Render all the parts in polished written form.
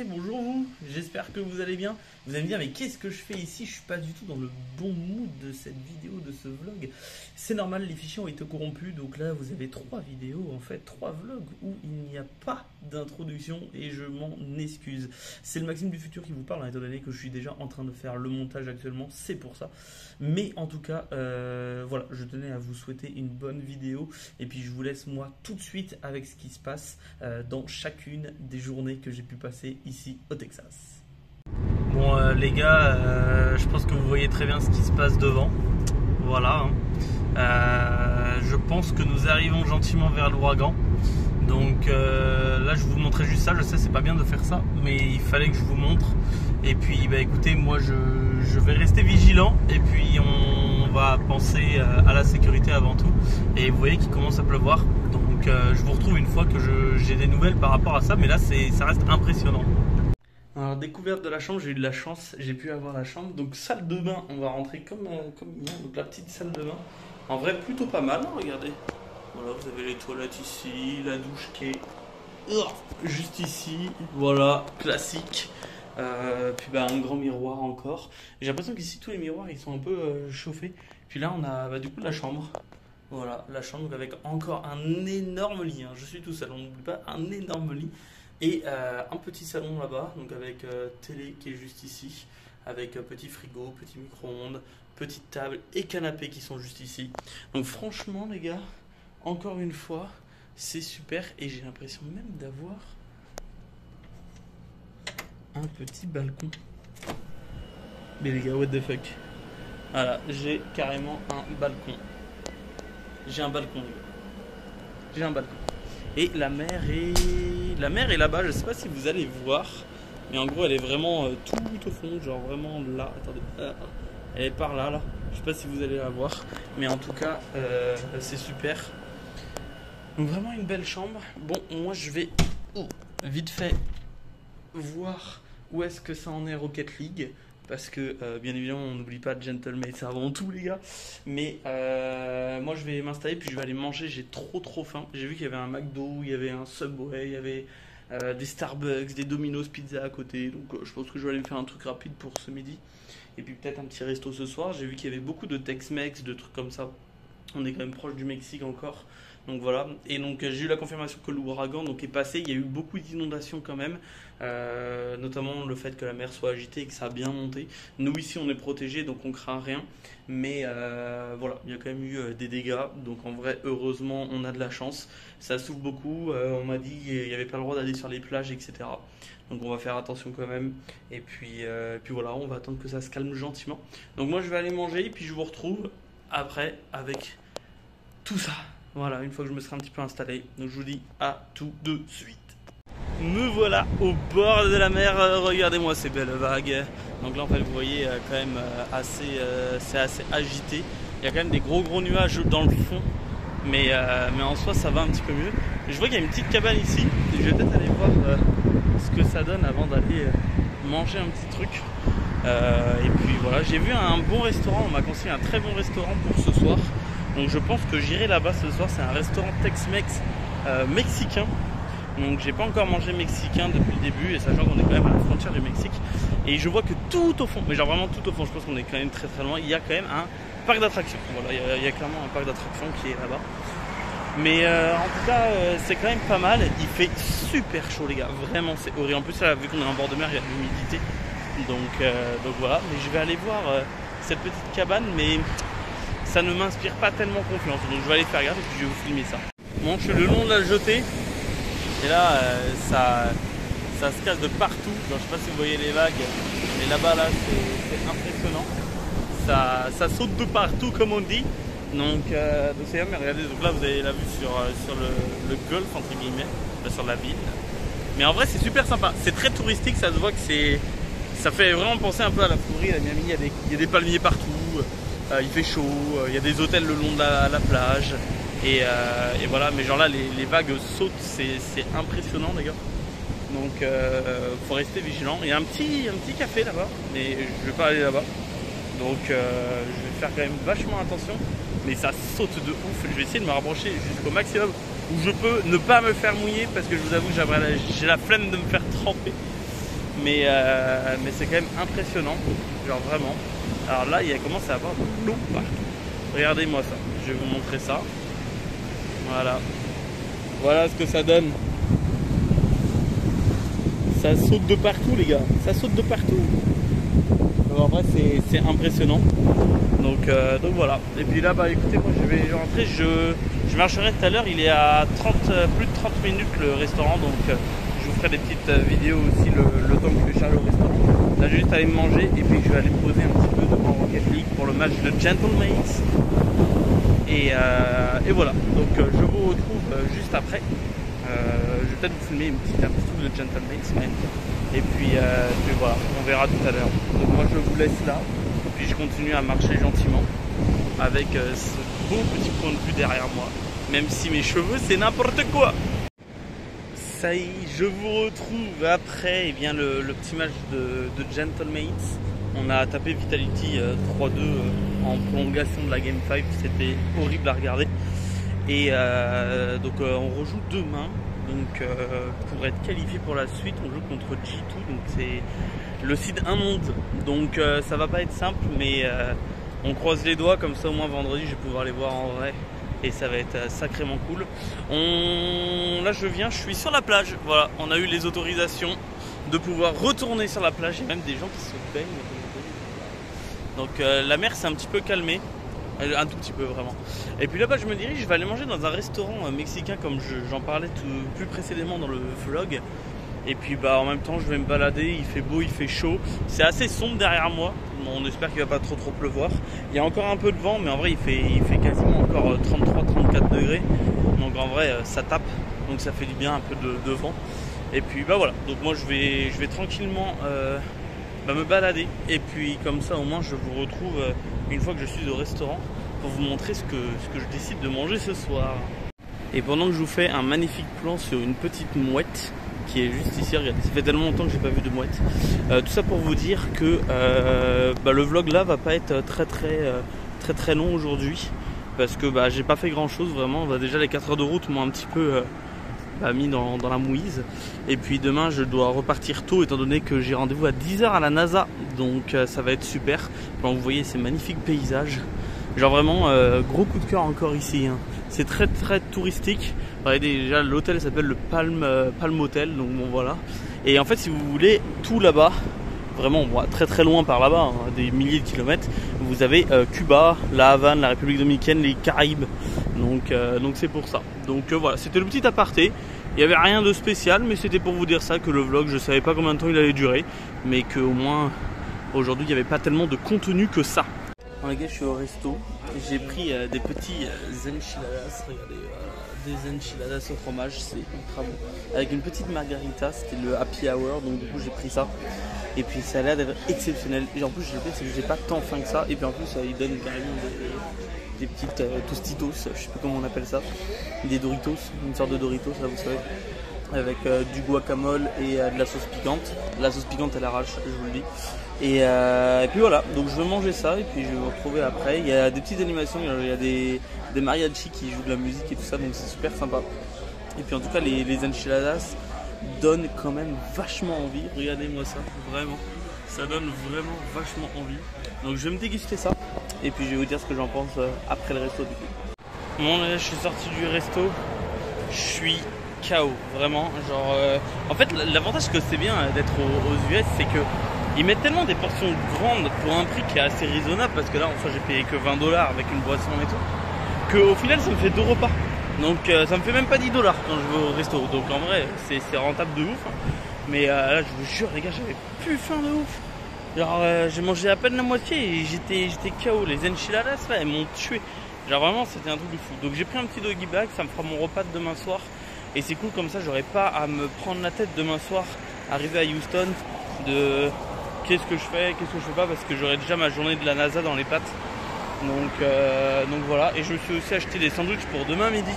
Bonjour, j'espère que vous allez bien. Vous allez me dire, mais qu'est-ce que je fais ici? Je suis pas du tout dans le bon mood de cette vidéo, de ce vlog. C'est normal, les fichiers ont été corrompus, donc là vous avez 3 vidéos, en fait 3 vlogs où il n'y a pas d'introduction et je m'en excuse. C'est le Maxime du futur qui vous parle, étant donné que je suis déjà en train de faire le montage actuellement, c'est pour ça. Mais en tout cas, voilà, je tenais à vous souhaiter une bonne vidéo et puis je vous laisse moi tout de suite avec ce qui se passe dans chacune des journées que j'ai pu passer ici au Texas. Bon les gars, je pense que vous voyez très bien ce qui se passe devant. Voilà. Je pense que nous arrivons gentiment vers l'ouragan. Donc là je vous montrais juste ça. Je sais c'est pas bien de faire ça, mais il fallait que je vous montre. Et puis bah écoutez, moi je vais rester vigilant. Et puis on va penser à la sécurité avant tout. Et vous voyez qu'il commence à pleuvoir. Donc je vous retrouve une fois que j'ai des nouvelles par rapport à ça. Mais là ça reste impressionnant. Alors découverte de la chambre, j'ai eu de la chance, j'ai pu avoir la chambre. Donc salle de bain, on va rentrer comme hier, donc la petite salle de bain. En vrai plutôt pas mal, hein, regardez. Voilà, vous avez les toilettes ici, la douche qui est juste ici, voilà, classique. Puis bah, un grand miroir encore. J'ai l'impression qu'ici tous les miroirs ils sont un peu chauffés. Puis là on a du coup la chambre. Voilà, la chambre avec encore un énorme lit, hein. Je suis tout seul, on n'oublie pas, un énorme lit. Et un petit salon là-bas, donc avec télé qui est juste ici, avec petit frigo, petit micro-ondes, petite table et canapé qui sont juste ici. Donc franchement les gars, encore une fois, c'est super et j'ai l'impression même d'avoir un petit balcon. Mais les gars, what the fuck. Voilà, j'ai carrément un balcon. J'ai un balcon les gars. J'ai un balcon. Et la mer est là-bas, je sais pas si vous allez voir, mais en gros elle est vraiment tout au fond, genre vraiment là, attendez, elle est par là, je sais pas si vous allez la voir, mais en tout cas c'est super. Donc vraiment une belle chambre. Bon, moi je vais vite fait voir où est-ce que ça en est Rocket League. Parce que bien évidemment on n'oublie pas Gentleman, c'est avant tout les gars. Mais moi je vais m'installer puis je vais aller manger, j'ai trop faim. J'ai vu qu'il y avait un McDo, il y avait un Subway, il y avait des Starbucks, des Domino's Pizza à côté. Donc je pense que je vais aller me faire un truc rapide pour ce midi. Et puis peut-être un petit resto ce soir. J'ai vu qu'il y avait beaucoup de Tex-Mex, de trucs comme ça. On est quand même proche du Mexique encore. Donc voilà, et donc j'ai eu la confirmation que l'ouragan est passé. Il y a eu beaucoup d'inondations quand même, notamment le fait que la mer soit agitée et que ça a bien monté. Nous ici on est protégés donc on craint rien, mais voilà, il y a quand même eu des dégâts. Donc en vrai heureusement on a de la chance. Ça souffle beaucoup, on m'a dit qu'il n'y avait pas le droit d'aller sur les plages, etc. Donc on va faire attention quand même. Et puis voilà, on va attendre que ça se calme gentiment. Donc moi je vais aller manger et puis je vous retrouve après avec tout ça. Voilà, une fois que je me serai un petit peu installé. Donc je vous dis à tout de suite. Me voilà au bord de la mer. Regardez-moi ces belles vagues. Donc là en fait vous voyez quand même c'est assez agité. Il y a quand même des gros nuages dans le fond. Mais en soi ça va un petit peu mieux. Je vois qu'il y a une petite cabane ici. Et je vais peut-être aller voir ce que ça donne avant d'aller manger un petit truc. Et puis voilà, j'ai vu un bon restaurant. On m'a conseillé un très bon restaurant pour ce soir. Donc je pense que j'irai là-bas ce soir. C'est un restaurant Tex-Mex mexicain. Donc j'ai pas encore mangé mexicain depuis le début. Et sachant qu'on est quand même à la frontière du Mexique. Et je vois que tout au fond, mais genre vraiment tout au fond, je pense qu'on est quand même très loin. Il y a quand même un parc d'attractions. Voilà, il y a clairement un parc d'attractions qui est là-bas. Mais en tout cas c'est quand même pas mal. Il fait super chaud les gars. Vraiment c'est horrible. En plus là, vu qu'on est en bord de mer, il y a de l'humidité. Donc voilà. Mais je vais aller voir cette petite cabane. Mais ça ne m'inspire pas tellement confiance, donc je vais aller faire gaffe et puis je vais vous filmer ça. Bon, je suis le long de la jetée et là ça se casse de partout. Genre, je sais pas si vous voyez les vagues, mais là-bas là, c'est impressionnant. Ça saute de partout comme on dit. Donc c'est bien, mais regardez, donc là vous avez la vue sur le golfe entre guillemets, sur la ville. Mais en vrai c'est super sympa, c'est très touristique, ça se voit que ça fait vraiment penser un peu à la Floride, à Miami, il y a des palmiers partout. Il fait chaud, il y a des hôtels le long de la plage et voilà, mais genre là les vagues sautent, c'est impressionnant d'ailleurs. Donc faut rester vigilant. Il y a un petit café là-bas, mais je vais pas aller là-bas. Donc je vais faire quand même vachement attention. Mais ça saute de ouf. Je vais essayer de me rapprocher jusqu'au maximum où je peux ne pas me faire mouiller parce que je vous avoue que j'ai la flemme de me faire tremper. mais c'est quand même impressionnant, genre vraiment. Alors là, il commence à avoir de l'eau partout. Regardez-moi ça, je vais vous montrer ça. Voilà. Voilà ce que ça donne. Ça saute de partout les gars, ça saute de partout. Donc, en vrai c'est impressionnant. Donc voilà. Et puis là bah écoutez, moi je vais rentrer, je marcherai tout à l'heure, il est à plus de 30 minutes le restaurant, donc je vous ferai des petites vidéos aussi le temps que je vais charger au restaurant. Là je vais juste aller me manger et puis je vais aller me poser un petit peu devant Rocket League pour le match de Gentlemates. Et voilà, donc je vous retrouve juste après. Je vais peut-être vous filmer un petit truc de Gentlemates, et puis voilà, on verra tout à l'heure. Donc moi je vous laisse là, puis je continue à marcher gentiment avec ce beau petit point de vue derrière moi, même si mes cheveux c'est n'importe quoi. Ça y est, je vous retrouve après bien, le petit match de Gentlemates. On a tapé Vitality 3-2 en prolongation de la Game 5, c'était horrible à regarder. Et donc on rejoue demain, donc pour être qualifié pour la suite on joue contre G2, donc c'est le seed 1 monde, donc ça va pas être simple, mais on croise les doigts, comme ça au moins vendredi je vais pouvoir les voir en vrai et ça va être sacrément cool. Là je suis sur la plage, voilà, on a eu les autorisations de pouvoir retourner sur la plage, il y a même des gens qui se baignent, donc la mer s'est un petit peu calmée. Un tout petit peu vraiment. Et puis là-bas je me dirige, je vais aller manger dans un restaurant mexicain comme j'en parlais plus précédemment dans le vlog. Et puis bah en même temps je vais me balader, il fait beau, il fait chaud. C'est assez sombre derrière moi, on espère qu'il va pas trop pleuvoir. Il y a encore un peu de vent mais en vrai il fait quasiment encore 33-34 degrés. Donc en vrai ça tape, donc ça fait du bien un peu de vent. Et puis bah voilà, donc moi je vais tranquillement me balader. Et puis comme ça au moins je vous retrouve une fois que je suis au restaurant pour vous montrer ce que je décide de manger ce soir. Et pendant que je vous fais un magnifique plan sur une petite mouette qui est juste ici, regardez, ça fait tellement longtemps que j'ai pas vu de mouette. Tout ça pour vous dire que le vlog là va pas être très long aujourd'hui, parce que j'ai pas fait grand chose vraiment. Déjà les 4 heures de route m'ont un petit peu mis dans la mouise. Et puis demain je dois repartir tôt étant donné que j'ai rendez-vous à 10 h à la NASA, donc ça va être super. Quand vous voyez ces magnifiques paysages, genre vraiment gros coup de cœur encore ici, hein. C'est très touristique. Regardez, déjà l'hôtel s'appelle le Palm Hotel, donc bon voilà. Et en fait si vous voulez tout là-bas, vraiment très loin par là-bas, hein, des milliers de kilomètres, vous avez Cuba, la Havane, la République Dominicaine, les Caraïbes. Donc c'est pour ça. Donc voilà, c'était le petit aparté. Il n'y avait rien de spécial, mais c'était pour vous dire ça, que le vlog, je savais pas combien de temps il allait durer, mais qu'au moins aujourd'hui il n'y avait pas tellement de contenu que ça. Bon, les gars, je suis au resto, j'ai pris des petits enchiladas, regardez, des enchiladas au fromage, c'est ultra bon. Avec une petite margarita, c'était le happy hour, donc du coup j'ai pris ça. Et puis ça a l'air d'être exceptionnel. Et en plus, c'est que j'ai pas tant faim que ça. Et puis en plus, il donne carrément des petites tostitos, je sais plus comment on appelle ça. Des Doritos, une sorte de Doritos, là vous savez. Avec du guacamole et de la sauce piquante. La sauce piquante à l'arrache, je vous le dis. Et puis voilà, donc je vais manger ça et puis je vais vous retrouver après. Il y a des petites animations, il y a des mariachis qui jouent de la musique et tout ça, donc c'est super sympa. Et puis en tout cas, les enchiladas donne quand même vachement envie. Regardez-moi ça, vraiment, ça donne vraiment vachement envie. Donc je vais me déguster ça et puis je vais vous dire ce que j'en pense après le resto du coup. Bon là je suis sorti du resto, je suis KO, vraiment, genre en fait l'avantage que c'est bien d'être aux US, c'est que ils mettent tellement des portions grandes pour un prix qui est assez raisonnable, parce que là en fait j'ai payé que 20 $ avec une boisson et tout, qu'au final ça me fait 2 repas. Donc ça me fait même pas 10 $ quand je vais au resto. Donc en vrai c'est rentable de ouf. Mais là je vous jure les gars, j'avais plus faim de ouf. Genre j'ai mangé à peine la moitié et j'étais KO. Les enchiladas là elles m'ont tué. Genre vraiment c'était un truc de fou. Donc j'ai pris un petit doggy bag, ça me fera mon repas de demain soir. Et c'est cool, comme ça j'aurai pas à me prendre la tête demain soir, arriver à Houston, de qu'est-ce que je fais pas, parce que j'aurai déjà ma journée de la NASA dans les pattes. Donc voilà, et je me suis aussi acheté des sandwichs pour demain midi,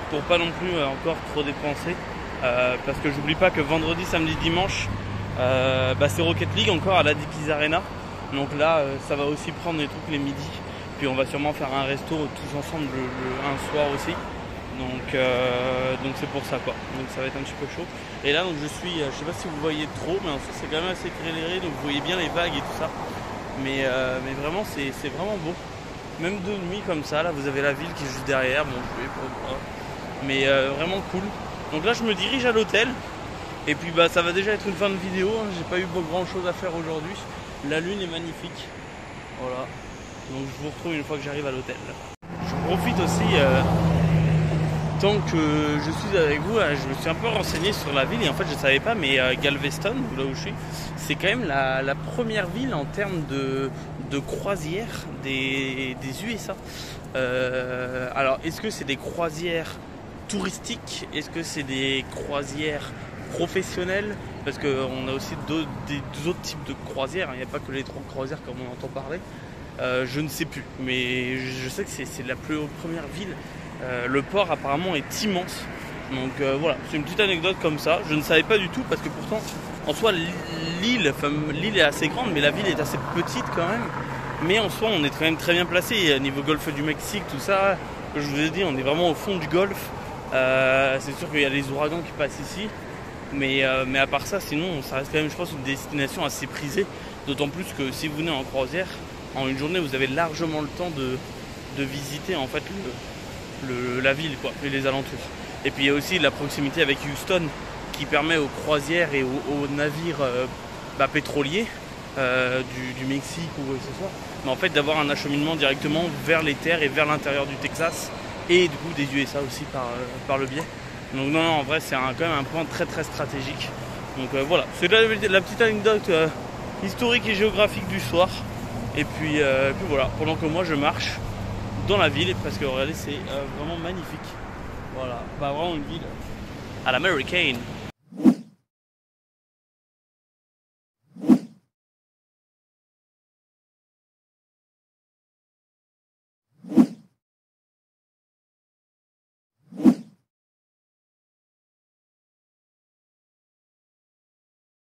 pour pas non plus encore trop dépenser, parce que j'oublie pas que vendredi, samedi, dimanche, c'est Rocket League encore à la Dickies Arena. Donc là ça va aussi prendre des trucs les midis, puis on va sûrement faire un resto tous ensemble un soir aussi. Donc c'est pour ça quoi. Donc ça va être un petit peu chaud. Et là donc je suis, je sais pas si vous voyez trop, mais en fait c'est quand même assez éclairé, donc vous voyez bien les vagues et tout ça. Mais vraiment c'est vraiment beau. Même de nuit comme ça, là vous avez la ville qui est juste derrière, bon je vais pas, mais vraiment cool. Donc là je me dirige à l'hôtel. Et puis bah ça va déjà être une fin de vidéo, hein. J'ai pas eu grand chose à faire aujourd'hui. La lune est magnifique. Voilà. Donc je vous retrouve une fois que j'arrive à l'hôtel. Je profite aussi, tant que je suis avec vous, je me suis un peu renseigné sur la ville et en fait je savais pas, mais Galveston, là où je suis, c'est quand même la première ville en termes de croisière des USA. Alors est-ce que c'est des croisières touristiques? Est-ce que c'est des croisières professionnelles? Parce qu'on a aussi des autres types de croisières, il n'y a pas que les 3 croisières comme on entend parler. Je ne sais plus, mais je sais que c'est la première ville. Le port apparemment est immense. Donc voilà, c'est une petite anecdote comme ça. Je ne savais pas du tout parce que pourtant, en soi, l'île est assez grande, mais la ville est assez petite quand même. Mais en soi, on est quand même très bien placé. Niveau golfe du Mexique, tout ça, que je vous ai dit, on est vraiment au fond du golfe. C'est sûr qu'il y a les ouragans qui passent ici. Mais à part ça, sinon, ça reste quand même, je pense, une destination assez prisée. D'autant plus que si vous venez en croisière, en une journée, vous avez largement le temps de visiter en fait la ville quoi, et les alentours. Et puis il y a aussi la proximité avec Houston qui permet aux croisières et aux navires pétroliers du Mexique ou quoi que ce soit, mais en fait d'avoir un acheminement directement vers les terres et vers l'intérieur du Texas et du coup des USA aussi par le biais. Donc non, en vrai c'est quand même un point très très stratégique. Donc voilà, c'est la petite anecdote historique et géographique du soir. Et puis voilà, pendant que moi je marche dans la ville, parce que regardez c'est vraiment magnifique. Voilà, vraiment une ville à l'américaine.